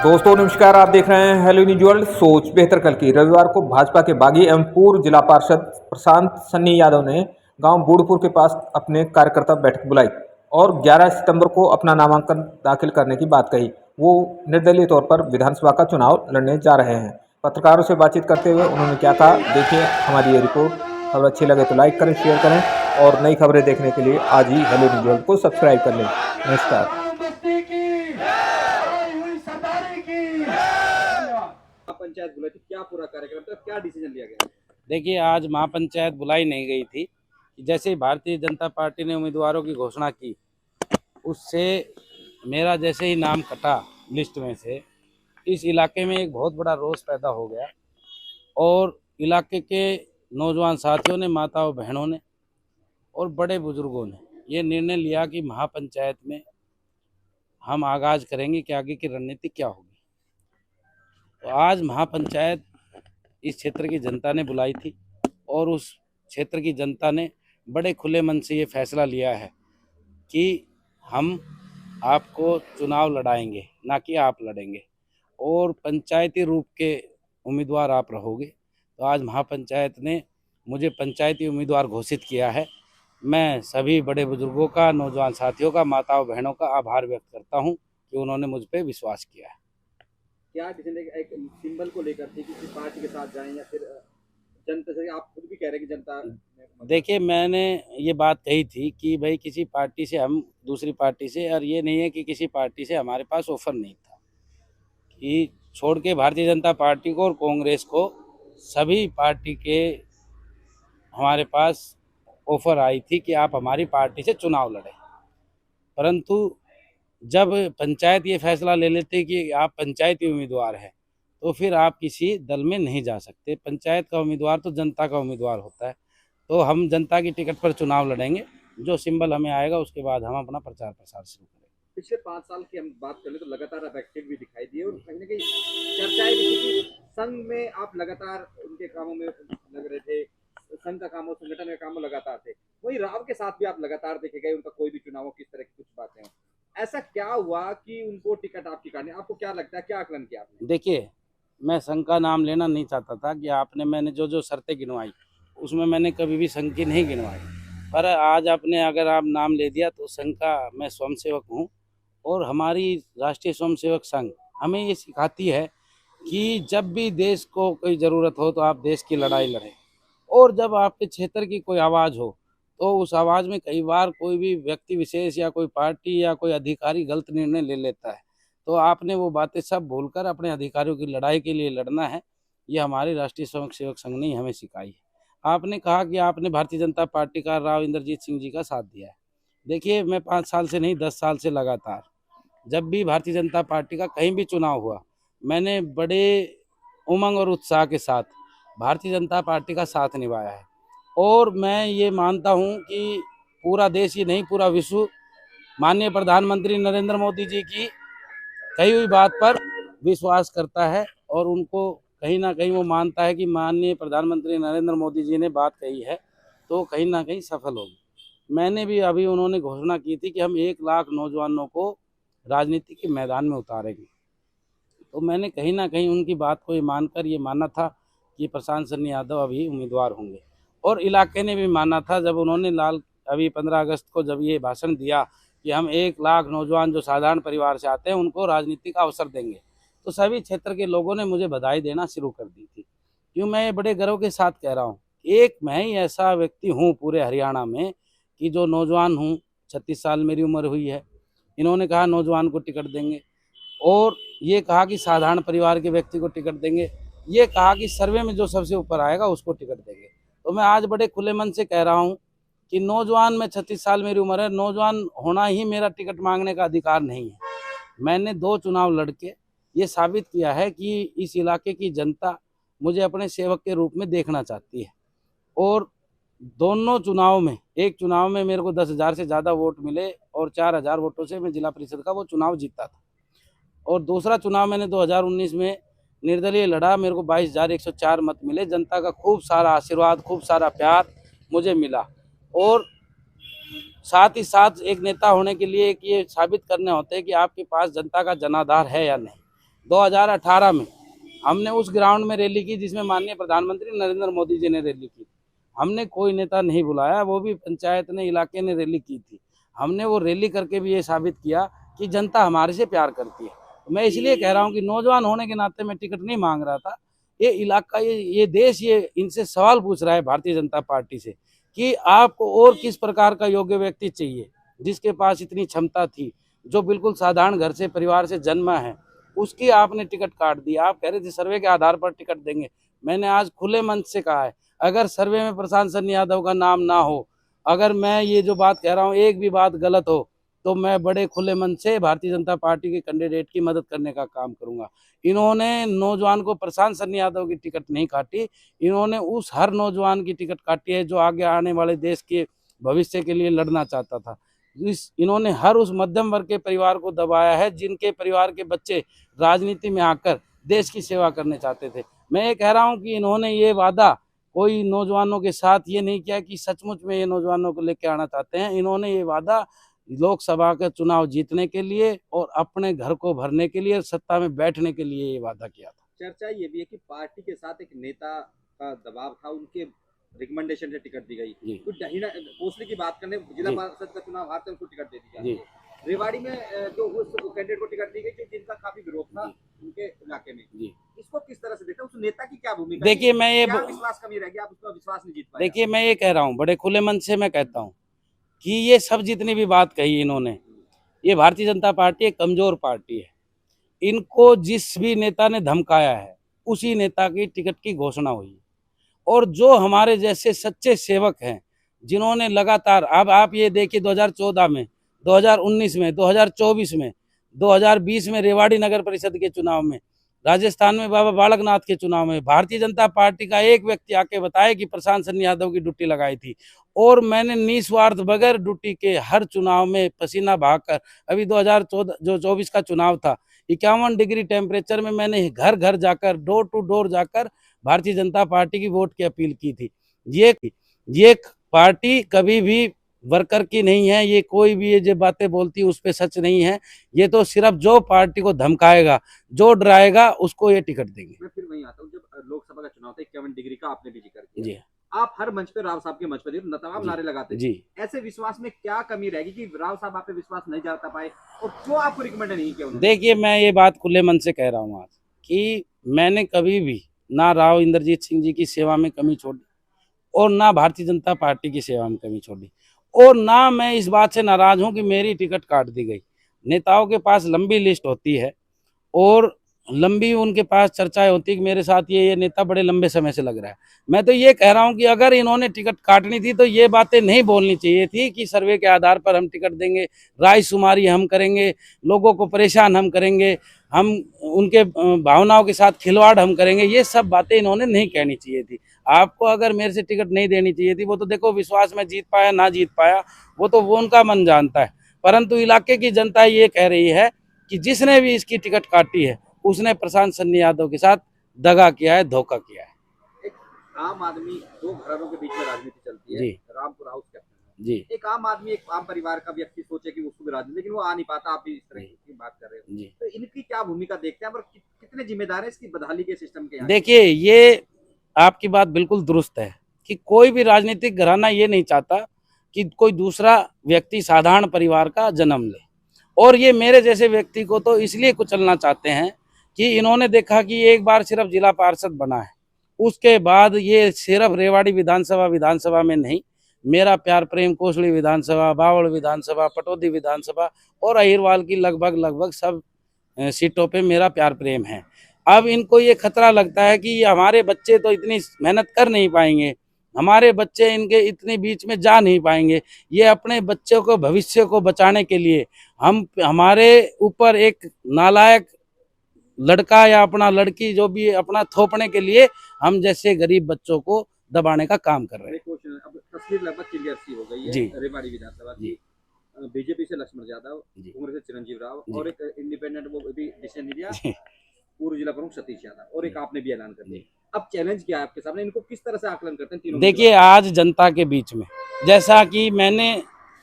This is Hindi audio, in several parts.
दोस्तों नमस्कार, आप देख रहे हैं हेलो न्यूज वर्ल्ड। सोच बेहतर कल की। रविवार को भाजपा के बागी एवं पूर्व जिला पार्षद प्रशांत सन्नी यादव ने गांव बूढ़पुर के पास अपने कार्यकर्ता बैठक बुलाई और 11 सितंबर को अपना नामांकन दाखिल करने की बात कही। वो निर्दलीय तौर पर विधानसभा का चुनाव लड़ने जा रहे हैं। पत्रकारों से बातचीत करते हुए उन्होंने क्या कहा, देखिए हमारी ये रिपोर्ट। खबर अच्छी लगे तो लाइक करें, शेयर करें और नई खबरें देखने के लिए आज ही हेलो न्यूज वर्ल्ड को सब्सक्राइब कर लें। नमस्कार। पंचायत बुलाई थी, क्या पूरा कार्यक्रम था, क्या डिसीजन लिया गया? देखिए, आज महापंचायत बुलाई नहीं गई थी। जैसे ही भारतीय जनता पार्टी ने उम्मीदवारों की घोषणा की, उससे मेरा जैसे ही नाम कटा लिस्ट में से, इस इलाके में एक बहुत बड़ा रोष पैदा हो गया और इलाके के नौजवान साथियों ने, माताओं बहनों ने और बड़े बुजुर्गों ने ये निर्णय लिया कि महापंचायत में हम आगाज करेंगे कि आगे की रणनीति क्या होगी। तो आज महापंचायत इस क्षेत्र की जनता ने बुलाई थी और उस क्षेत्र की जनता ने बड़े खुले मन से ये फैसला लिया है कि हम आपको चुनाव लड़ाएंगे, ना कि आप लड़ेंगे, और पंचायती रूप के उम्मीदवार आप रहोगे। तो आज महापंचायत ने मुझे पंचायती उम्मीदवार घोषित किया है। मैं सभी बड़े बुजुर्गों का, नौजवान साथियों का, माताओं बहनों का आभार व्यक्त करता हूं कि उन्होंने मुझ पर विश्वास किया है। क्या डिसीजन एक सिंबल को लेकर थी, किसी पार्टी के साथ जाएं या फिर जनता से? आप खुद भी कह रहे हैं कि जनता। देखिए, मैंने ये बात कही थी कि भाई किसी पार्टी से हम दूसरी पार्टी से, और ये नहीं है कि किसी पार्टी से हमारे पास ऑफर नहीं था कि छोड़ के भारतीय जनता पार्टी को और कांग्रेस को, सभी पार्टी के हमारे पास ऑफर आई थी कि आप हमारी पार्टी से चुनाव लड़ें। परंतु जब पंचायत ये फैसला ले लेते कि आप पंचायती उम्मीदवार हैं, तो फिर आप किसी दल में नहीं जा सकते। पंचायत का उम्मीदवार तो जनता का उम्मीदवार होता है। तो हम जनता की टिकट पर चुनाव लड़ेंगे, जो सिंबल हमें आएगा उसके बाद हम अपना प्रचार प्रसार शुरू करेंगे। पिछले 5 साल की हम बात करें तो लगातार आप एक्टिव भी दिखाई दिए और कहीं ना कहीं चर्चाएं भी थी कि संघ में आप लगातार उनके कामों में लग रहे थे, संघ का काम हो, संगठन के काम लगातार थे। वही राव के साथ भी आप लगातार देखे गए, उनका कोई भी चुनाव किस तरह की कुछ बातें हो। ऐसा क्या हुआ कि उनको टिकट आपकी काटने? आपको क्या लगता है, क्या आकलन किया आपने? देखिए, मैं संघ का नाम लेना नहीं चाहता था कि मैंने जो शर्तें गिनवाई उसमें मैंने कभी भी संघ की नहीं गिनवाई, पर आज आपने अगर आप नाम ले दिया तो संघ का मैं स्वयंसेवक हूँ। और हमारी राष्ट्रीय स्वयंसेवक संघ हमें ये सिखाती है कि जब भी देश को कोई ज़रूरत हो तो आप देश की लड़ाई लड़ें, और जब आपके क्षेत्र की कोई आवाज़ हो तो उस आवाज़ में कई बार कोई भी व्यक्ति विशेष या कोई पार्टी या कोई अधिकारी गलत निर्णय ले लेता है, तो आपने वो बातें सब भूलकर अपने अधिकारियों की लड़ाई के लिए लड़ना है। ये हमारी राष्ट्रीय स्वयंसेवक संघ ने हमें सिखाई है। आपने कहा कि आपने भारतीय जनता पार्टी का राव इंद्रजीत सिंह जी का साथ दिया है। देखिए, मैं 5 साल से नहीं 10 साल से लगातार जब भी भारतीय जनता पार्टी का कहीं भी चुनाव हुआ, मैंने बड़े उमंग और उत्साह के साथ भारतीय जनता पार्टी का साथ निभाया है। और मैं ये मानता हूँ कि पूरा देश ही नहीं, पूरा विश्व माननीय प्रधानमंत्री नरेंद्र मोदी जी की कही हुई बात पर विश्वास करता है, और उनको कहीं ना कहीं वो मानता है कि माननीय प्रधानमंत्री नरेंद्र मोदी जी ने बात कही है तो कहीं ना कहीं सफल होगी। मैंने भी अभी, उन्होंने घोषणा की थी कि हम 1 लाख नौजवानों को राजनीति के मैदान में उतारेंगे, तो मैंने कहीं ना कहीं उनकी बात को ये मानकर ये माना था कि प्रशांत सन्नी यादव अभी उम्मीदवार होंगे। और इलाके ने भी माना था जब उन्होंने अभी 15 अगस्त को जब ये भाषण दिया कि हम 1 लाख नौजवान जो साधारण परिवार से आते हैं उनको राजनीति का अवसर देंगे, तो सभी क्षेत्र के लोगों ने मुझे बधाई देना शुरू कर दी थी। क्यों मैं ये बड़े गर्व के साथ कह रहा हूँ, एक मैं ही ऐसा व्यक्ति हूँ पूरे हरियाणा में कि जो नौजवान हूँ। 36 साल मेरी उम्र हुई है। इन्होंने कहा नौजवान को टिकट देंगे, और ये कहा कि साधारण परिवार के व्यक्ति को टिकट देंगे, ये कहा कि सर्वे में जो सबसे ऊपर आएगा उसको टिकट देंगे। तो मैं आज बड़े खुले मन से कह रहा हूँ कि नौजवान, मैं 36 साल मेरी उम्र है, नौजवान होना ही मेरा टिकट मांगने का अधिकार नहीं है। मैंने 2 चुनाव लड़के ये साबित किया है कि इस इलाके की जनता मुझे अपने सेवक के रूप में देखना चाहती है। और दोनों चुनाव में, एक चुनाव में मेरे को 10,000 से ज़्यादा वोट मिले और 4,000 वोटों से मैं जिला परिषद का वो चुनाव जीता था। और दूसरा चुनाव मैंने 2019 में निर्दलीय लड़ा, मेरे को 22,104 मत मिले। जनता का खूब सारा आशीर्वाद, खूब सारा प्यार मुझे मिला। और साथ ही साथ एक नेता होने के लिए एक ये साबित करने होते हैं कि आपके पास जनता का जनाधार है या नहीं। 2018 में हमने उस ग्राउंड में रैली की जिसमें माननीय प्रधानमंत्री नरेंद्र मोदी जी ने रैली की। हमने कोई नेता नहीं बुलाया, वो भी पंचायत ने, इलाके ने रैली की थी। हमने वो रैली करके भी ये साबित किया कि जनता हमारे से प्यार करती है। मैं इसलिए कह रहा हूँ कि नौजवान होने के नाते मैं टिकट नहीं मांग रहा था। ये इलाका, ये देश, ये इनसे सवाल पूछ रहा है भारतीय जनता पार्टी से कि आपको और किस प्रकार का योग्य व्यक्ति चाहिए जिसके पास इतनी क्षमता थी, जो बिल्कुल साधारण घर से, परिवार से जन्मा है, उसकी आपने टिकट काट दी। आप कह रहे थे सर्वे के आधार पर टिकट देंगे। मैंने आज खुले मंच से कहा है, अगर सर्वे में प्रशांत सन्नी यादव का नाम ना हो, अगर मैं ये जो बात कह रहा हूँ एक भी बात गलत हो, तो मैं बड़े खुले मन से भारतीय जनता पार्टी के कैंडिडेट की मदद करने का काम करूंगा। इन्होंने नौजवान को प्रशांत सन्नी यादव की टिकट नहीं काटी, इन्होंने उस हर नौजवान की टिकट काटी है जो आगे आने वाले देश के भविष्य के लिए लड़ना चाहता था। इन्होंने हर उस मध्यम वर्ग के परिवार को दबाया है जिनके परिवार के बच्चे राजनीति में आकर देश की सेवा करने चाहते थे। मैं ये कह रहा हूँ कि इन्होंने ये वादा कोई नौजवानों के साथ ये नहीं किया कि सचमुच में ये नौजवानों को लेकर आना चाहते हैं। इन्होंने ये वादा लोकसभा का चुनाव जीतने के लिए और अपने घर को भरने के लिए, सत्ता में बैठने के लिए ये वादा किया था। चर्चा ये भी है कि पार्टी के साथ एक नेता का दबाव था, उनके रिकमेंडेशन से टिकट दी गई। कुछ दहीना भोसले की बात करने, जिला पार्षद का चुनाव हारते उनको टिकट दे दी गई। रेवाड़ी में जो उस कैंडिडेट को टिकट दी गई जो जिनका काफी विरोध था उनके इलाके में, इसको किस तरह से देखते हैं? उस नेता की क्या भूमिका? देखिए, मैं ये विश्वास कमी रह गया, आप उसका विश्वास नहीं जीत पाए। देखिए, मैं ये कह रहा हूँ, बड़े खुले मन से मैं कहता हूँ कि ये सब जितनी भी बात कही इन्होंने, ये भारतीय जनता पार्टी एक कमजोर पार्टी है। इनको जिस भी नेता ने धमकाया है उसी नेता की टिकट की घोषणा हुई, और जो हमारे जैसे सच्चे सेवक हैं जिन्होंने लगातार, अब आप ये देखिए 2014 में, 2019 में, 2024 में, 2020 में रेवाड़ी नगर परिषद के चुनाव में, राजस्थान में बाबा बालकनाथ के चुनाव में भारतीय जनता पार्टी का एक व्यक्ति आके बताए कि प्रशांत सन्नी यादव की ड्यूटी लगाई थी, और मैंने निस्वार्थ बगैर ड्यूटी के हर चुनाव में पसीना बहाकर, अभी 2014 जो 24 का चुनाव था, 51 डिग्री टेम्परेचर में मैंने घर घर जाकर, डोर टू डोर जाकर भारतीय जनता पार्टी की वोट की अपील की थी। ये पार्टी कभी भी वर्कर की नहीं है। ये कोई भी ये जो बातें बोलती है उस पे सच नहीं है। ये तो सिर्फ जो पार्टी को धमकाएगा, जो डराएगा, उसको ये टिकट देंगे। मैं फिर वहीं आता हूँ, जब लोकसभा का चुनाव था 51 डिग्री का आपने भी जिक्र किया, जी, आप हर मंच पे राव साहब के मंच पे तमाम नारे लगाते जी। ऐसे विश्वास में क्या कमी रहेगी कि राव साहब आप पे विश्वास नहीं जता पाए, और क्यों आपको रिकमेंड नहीं किया उन्होंने? देखिए, मैं ये बात खुले मन से कह रहा हूँ आज कि मैंने कभी भी ना राव इंद्रजीत सिंह जी की सेवा में कमी छोड़ी और ना भारतीय जनता पार्टी की सेवा में कमी छोड़ी, और ना मैं इस बात से नाराज हूं कि मेरी टिकट काट दी गई। नेताओं के पास लंबी लिस्ट होती है और लंबी उनके पास चर्चाएं होती है कि मेरे साथ ये नेता बड़े लंबे समय से लग रहा है। मैं तो ये कह रहा हूं कि अगर इन्होंने टिकट काटनी थी तो ये बातें नहीं बोलनी चाहिए थी कि सर्वे के आधार पर हम टिकट देंगे, रायशुमारी हम करेंगे, लोगों को परेशान हम करेंगे, हम उनके भावनाओं के साथ खिलवाड़ हम करेंगे। ये सब बातें इन्होंने नहीं कहनी चाहिए थी। आपको अगर मेरे से टिकट नहीं देनी चाहिए थी, वो तो देखो विश्वास में जीत पाया ना जीत पाया वो उनका मन जानता है, परंतु इलाके की जनता ये कह रही है कि जिसने भी इसकी टिकट काटी है उसने प्रशांत सन्नी यादव के साथ दगा किया है, धोखा किया है। एक आम आदमी, दो घरों के बीच में राजनीति चलती है जी। रामपुर हाउस कैप्टन जी, एक आम आदमी, एक आम परिवार का व्यक्ति सोचे कि उसको भी राजनीति, लेकिन वो आ नहीं पाता। आप भी इस तरह की बात कर रहे हो, जी। तो इनकी क्या भूमिका देखते हैं और कितने जिम्मेदार है इसकी बदहाली के सिस्टम के? देखिए, ये आपकी बात बिल्कुल दुरुस्त है कि कोई भी राजनीतिक घराना ये नहीं चाहता कि कोई दूसरा व्यक्ति साधारण परिवार का जन्म ले, और ये मेरे जैसे व्यक्ति को तो इसलिए कुचलना चाहते हैं कि इन्होंने देखा कि एक बार सिर्फ जिला पार्षद बना है, उसके बाद ये सिर्फ रेवाड़ी विधानसभा में नहीं, मेरा प्यार प्रेम कोसली विधानसभा, बावड़ विधानसभा, पटौदी विधानसभा और अहिरवाल की लगभग सब सीटों पे मेरा प्यार प्रेम है। अब इनको ये खतरा लगता है कि हमारे बच्चे तो इतनी मेहनत कर नहीं पाएंगे, हमारे बच्चे इनके इतने बीच में जा नहीं पाएंगे। ये अपने बच्चों को, भविष्य को बचाने के लिए हमारे ऊपर एक नालायक लड़का या अपना लड़की जो भी अपना थोपने के लिए हम जैसे गरीब बच्चों को दबाने का काम कर रहे हैं। अब तस्वीर लगभग क्लियर सी हो गई है जी। रेवाड़ी विधानसभा की। बीजेपी से लक्ष्मण यादव, कांग्रेस से चिरंजीव राव और एक इंडिपेंडेंट वो भी डिसीजन लिया, पूर्व जिला प्रमुख सतीश यादव, और एक आपने भी ऐलान कर दिया। अब चैलेंज क्या है आपके सामने? इनको किस तरह से आकलन करते हैं तीनों? देखिए, आज जनता के बीच में जैसा कि मैंने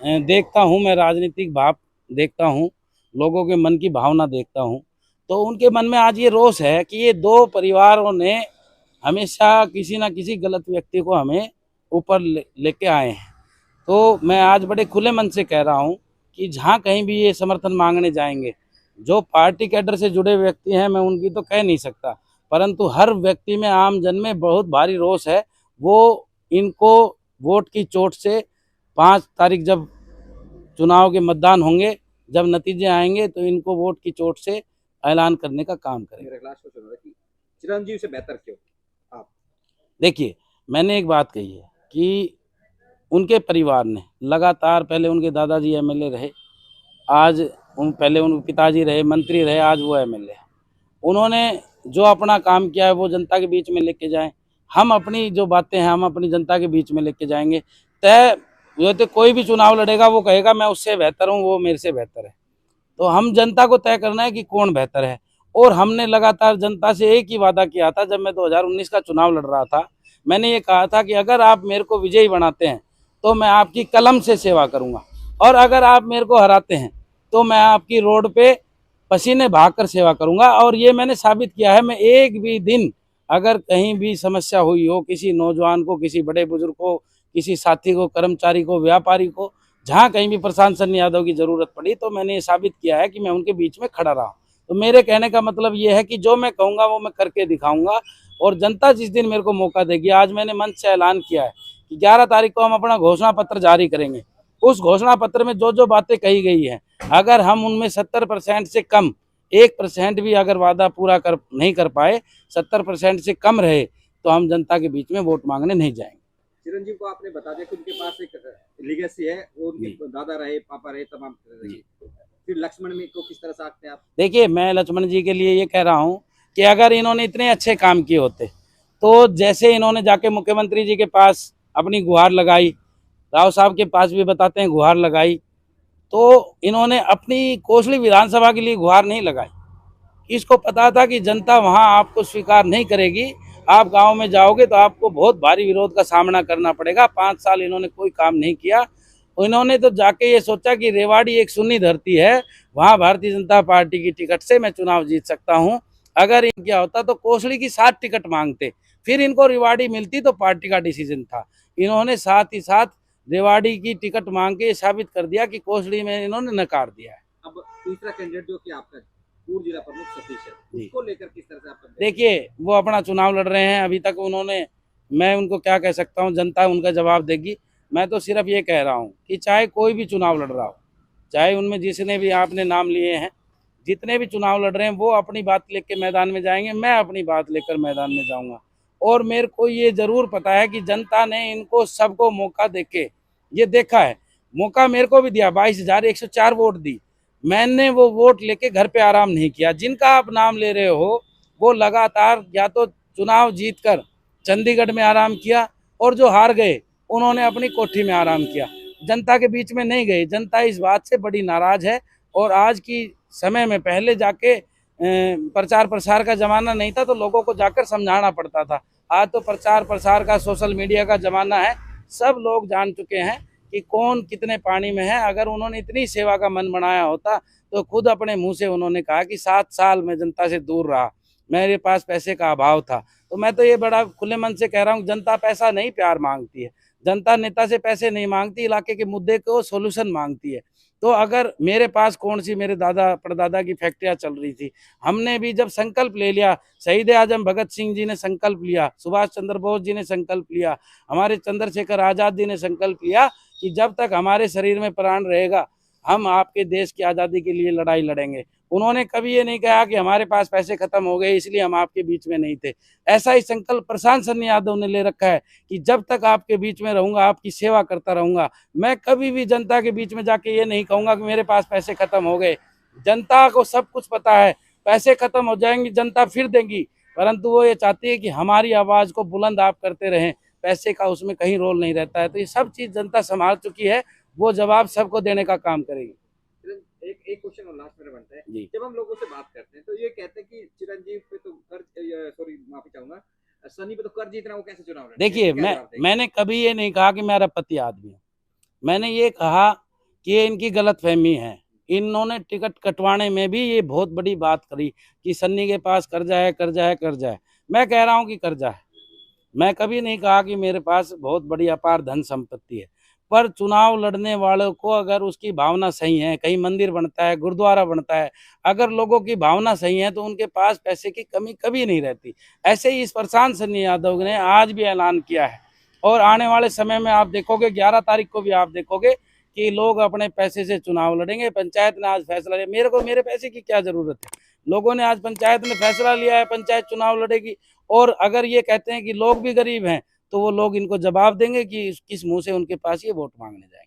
देखता हूँ, मैं राजनीतिक भाव देखता हूँ, लोगों के मन की भावना देखता हूँ, तो उनके मन में आज ये रोष है कि ये दो परिवारों ने हमेशा किसी ना किसी गलत व्यक्ति को हमें ऊपर लेके आए हैं। तो मैं आज बड़े खुले मन से कह रहा हूँ कि जहाँ कहीं भी ये समर्थन मांगने जाएंगे, जो पार्टी कैडर से जुड़े व्यक्ति हैं मैं उनकी तो कह नहीं सकता, परंतु हर व्यक्ति में, आम जन में बहुत भारी रोष है। वो इनको वोट की चोट से 5 तारीख जब चुनाव के मतदान होंगे, जब नतीजे आएंगे तो इनको वोट की चोट से ऐलान करने का काम करेंगे। मेरा लास्ट क्वेश्चन है कि चिरंजीव से बेहतर क्यों आप? देखिए, मैंने एक बात कही है कि उनके परिवार ने लगातार, पहले उनके दादाजी एमएलए रहे, आज पहले उनके पिताजी रहे, मंत्री रहे, आज वो एमएलए हैं। उन्होंने जो अपना काम किया है वो जनता के बीच में लेके जाएं। हम अपनी जो बातें हैं हम अपनी जनता के बीच में लेके जाएंगे। तय जो तो कोई भी चुनाव लड़ेगा वो कहेगा मैं उससे बेहतर हूँ, वो मेरे से बेहतर है। तो हम जनता को तय करना है कि कौन बेहतर है। और हमने लगातार जनता से एक ही वादा किया था, जब मैं 2019 का चुनाव लड़ रहा था, मैंने ये कहा था कि अगर आप मेरे को विजयी बनाते हैं तो मैं आपकी कलम से सेवा करूंगा, और अगर आप मेरे को हराते हैं तो मैं आपकी रोड पे पसीने बहाकर सेवा करूंगा। और ये मैंने साबित किया है। मैं एक भी दिन अगर कहीं भी समस्या हुई हो, किसी नौजवान को, किसी बड़े बुजुर्ग को, किसी साथी को, कर्मचारी को, व्यापारी को, जहाँ कहीं भी प्रशांत सन्नी यादव की ज़रूरत पड़ी तो मैंने ये साबित किया है कि मैं उनके बीच में खड़ा रहा। तो मेरे कहने का मतलब ये है कि जो मैं कहूँगा वो मैं करके दिखाऊंगा, और जनता जिस दिन मेरे को मौका देगी, आज मैंने मंच से ऐलान किया है कि 11 तारीख को हम अपना घोषणा पत्र जारी करेंगे। उस घोषणा पत्र में जो जो बातें कही गई हैं, अगर हम उनमें 70% से कम 1% भी अगर वादा पूरा नहीं कर पाए, 70% से कम रहे, तो हम जनता के बीच में वोट मांगने नहीं जाएंगे। चिरंजीव को आपने बता दिया कि उनके पास एक लीगेसी है, वो उनके दादा रहे, पापा रहे, तमाम रहे। फिर लक्ष्मण में को किस तरह से आते हैं आप? देखिए, मैं लक्ष्मण जी के लिए ये कह रहा हूँ कि अगर इन्होंने इतने अच्छे काम किए होते, तो जैसे इन्होंने जाके मुख्यमंत्री जी के पास अपनी गुहार लगाई, राव साहब के पास भी बताते हैं गुहार लगाई, तो इन्होंने अपनी कोसली विधानसभा के लिए गुहार नहीं लगाई। इसको पता था कि जनता वहां आपको स्वीकार नहीं करेगी, आप गांव में जाओगे तो आपको बहुत भारी विरोध का सामना करना पड़ेगा। 5 साल इन्होंने कोई काम नहीं किया। इन्होंने तो जाके ये सोचा कि रेवाड़ी एक सुन्नी धरती है, वहां भारतीय जनता पार्टी की टिकट से मैं चुनाव जीत सकता हूं। अगर ये क्या होता तो कोसली की 7 टिकट मांगते, फिर इनको रेवाड़ी मिलती तो पार्टी का डिसीजन था। इन्होंने साथ ही साथ रेवाड़ी की टिकट मांग के साबित कर दिया कि कोसली में इन्होंने नकार दिया है। अब तीसरा कैंडिडेट जो कि आपका पूर्व जिला प्रमुख सतीश है, उसको लेकर किस तरह से आप? देखिए, वो अपना चुनाव लड़ रहे हैं। अभी तक उन्होंने, मैं उनको क्या कह सकता हूँ, जनता उनका जवाब देगी। मैं तो सिर्फ ये कह रहा हूँ कि चाहे कोई भी चुनाव लड़ रहा हो, चाहे उनमें जिसने भी आपने नाम लिए हैं, जितने भी चुनाव लड़ रहे हैं, वो अपनी बात लेकर मैदान में जाएंगे, मैं अपनी बात लेकर मैदान में जाऊंगा। और मेरे को ये जरूर पता है कि जनता ने इनको सबको मौका देके ये देखा है। मौका मेरे को भी दिया, 22,104 वोट दी। मैंने वो वोट लेके घर पे आराम नहीं किया। जिनका आप नाम ले रहे हो वो लगातार या तो चुनाव जीतकर चंडीगढ़ में आराम किया, और जो हार गए उन्होंने अपनी कोठी में आराम किया, जनता के बीच में नहीं गए। जनता इस बात से बड़ी नाराज है। और आज की समय में, पहले जाके प्रचार प्रसार का जमाना नहीं था तो लोगों को जाकर समझाना पड़ता था। आज तो प्रचार प्रसार का, सोशल मीडिया का जमाना है। सब लोग जान चुके हैं कि कौन कितने पानी में है। अगर उन्होंने इतनी सेवा का मन बनाया होता तो खुद अपने मुंह से उन्होंने कहा कि 7 साल में जनता से दूर रहा, मेरे पास पैसे का अभाव था। तो मैं तो ये बड़ा खुले मन से कह रहा हूँ, जनता पैसा नहीं प्यार मांगती है। जनता नेता से पैसे नहीं मांगती, इलाके के मुद्दे को सोल्यूशन मांगती है। तो अगर मेरे पास कौन सी, मेरे दादा परदादा की फैक्ट्रियाँ चल रही थी, हमने भी जब संकल्प ले लिया, शहीद आजम भगत सिंह जी ने संकल्प लिया, सुभाष चंद्र बोस जी ने संकल्प लिया, हमारे चंद्रशेखर आज़ाद जी ने संकल्प लिया कि जब तक हमारे शरीर में प्राण रहेगा हम आपके देश की आज़ादी के लिए लड़ाई लड़ेंगे। उन्होंने कभी ये नहीं कहा कि हमारे पास पैसे खत्म हो गए इसलिए हम आपके बीच में नहीं थे। ऐसा ही संकल्प प्रशांत सन्नी यादव ने ले रखा है कि जब तक आपके बीच में रहूंगा, आपकी सेवा करता रहूंगा। मैं कभी भी जनता के बीच में जाके ये नहीं कहूंगा कि मेरे पास पैसे खत्म हो गए। जनता को सब कुछ पता है, पैसे खत्म हो जाएंगे जनता फिर देंगी, परंतु वो ये चाहती है कि हमारी आवाज़ को बुलंद आप करते रहें। पैसे का उसमें कहीं रोल नहीं रहता है। तो ये सब चीज़ जनता संभाल चुकी है, वो जवाब सबको देने का काम करेगी। एक क्वेश्चन और लास्ट मेरा बनता है जी। जब हम लोगों से बात करते हैं तो ये कहते हैं कि चिरंजीव पे तो सॉरी माफी चाहूंगा, सनी पे तो कर्ज जीतना, वो कैसे चुनाव लड़ेंगे? देखिए, मैंने कभी ये नहीं कहा कि मैं अरबपति आदमी हूँ। मैंने ये कहा कि ये इनकी गलतफहमी है। इन्होंने टिकट कटवाने में भी ये बहुत बड़ी बात करी कि सन्नी के पास कर्जा है, कर्जा है, कर्जा है। मैं कह रहा हूँ कि कर्जा है। मैं कभी नहीं कहा कि मेरे पास बहुत बड़ी अपार धन संपत्ति है, पर चुनाव लड़ने वालों को अगर उसकी भावना सही है, कहीं मंदिर बनता है, गुरुद्वारा बनता है, अगर लोगों की भावना सही है तो उनके पास पैसे की कमी कभी नहीं रहती। ऐसे ही इस प्रशांत सन्नी यादव ने आज भी ऐलान किया है और आने वाले समय में आप देखोगे 11 तारीख को भी आप देखोगे कि लोग अपने पैसे से चुनाव लड़ेंगे। पंचायत ने आज फैसला लिया, मेरे पैसे की क्या जरूरत है। लोगों ने आज पंचायत ने फैसला लिया है, पंचायत चुनाव लड़ेगी। और अगर ये कहते हैं कि लोग भी गरीब हैं तो वो लोग इनको जवाब देंगे कि किस मुंह से उनके पास ये वोट मांगने जाएंगे।